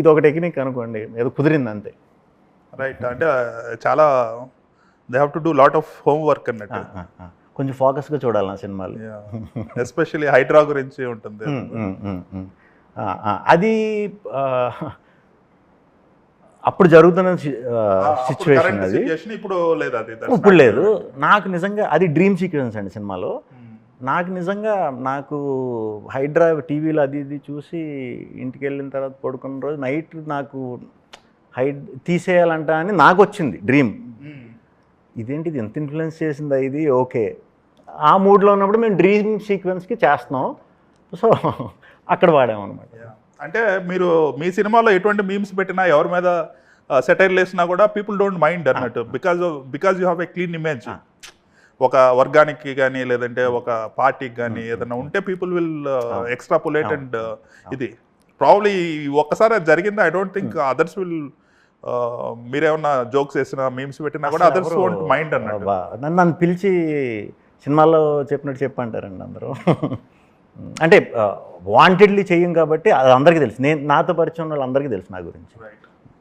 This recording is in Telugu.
ఇది ఒక టెక్నిక్ అనుకోండి, ఏదో కుదిరింది అంతే. రైట్, అంటే చాలా they have to do lot of home work అన్నట్టు. కొంచెం ఫోకస్గా చూడాలి నా సినిమాలు. ఎస్పెషల్లీ హైడ్రా గురించి ఉంటుంది. అది అప్పుడు జరుగుతున్న సిచ్యువేషన్ అది. ఇప్పుడు లేదు, అది ఇప్పుడు లేదు. నాకు నిజంగా అది డ్రీమ్ సీక్వెన్స్ అండి సినిమాలో. నాకు హైడ్రా టీవీలో అది ఇది చూసి ఇంటికి వెళ్ళిన తర్వాత పడుకున్న రోజు నైట్ నాకు తీసేయాలంట అని నాకు వచ్చింది డ్రీమ్. ఇదేంటిది ఎంత ఇన్ఫ్లుయెన్స్ చేసిందా ఇది, ఓకే. ఆ మూడ్లో ఉన్నప్పుడు మేము డ్రీమ్ సీక్వెన్స్కి చేస్తున్నాం, సో అక్కడ వాడామన్నమాట. అంటే మీరు మీ సినిమాలో ఎటువంటి మీమ్స్ పెట్టినా, ఎవరి మీద సెటైర్లు వేసినా కూడా పీపుల్ డోంట్ మైండ్ అన్నట్టు, because you have a clean image. ఒక వర్గానికి కానీ లేదంటే ఒక పార్టీకి కానీ ఏదైనా ఉంటే పీపుల్ విల్ ఎక్స్ట్రాపులేట్ అండ్ ఇది ప్రాబ్లీ ఒక్కసారి అది జరిగింది. I don't think others will, మీరేమన్నా జోక్స్ వేసినా మీమ్స్ పెట్టినా కూడా అదర్స్ వోంట్ మైండ్ అన్నట్టు. నన్ను పిలిచి సినిమాలో చెప్పినట్టు చెప్పంటారండి అందరూ. అంటే వాంటెడ్లీ చెయ్యం కాబట్టి అది అందరికీ తెలుసు. నాతో పరిచయం వాళ్ళు అందరికీ తెలుసు నా గురించి.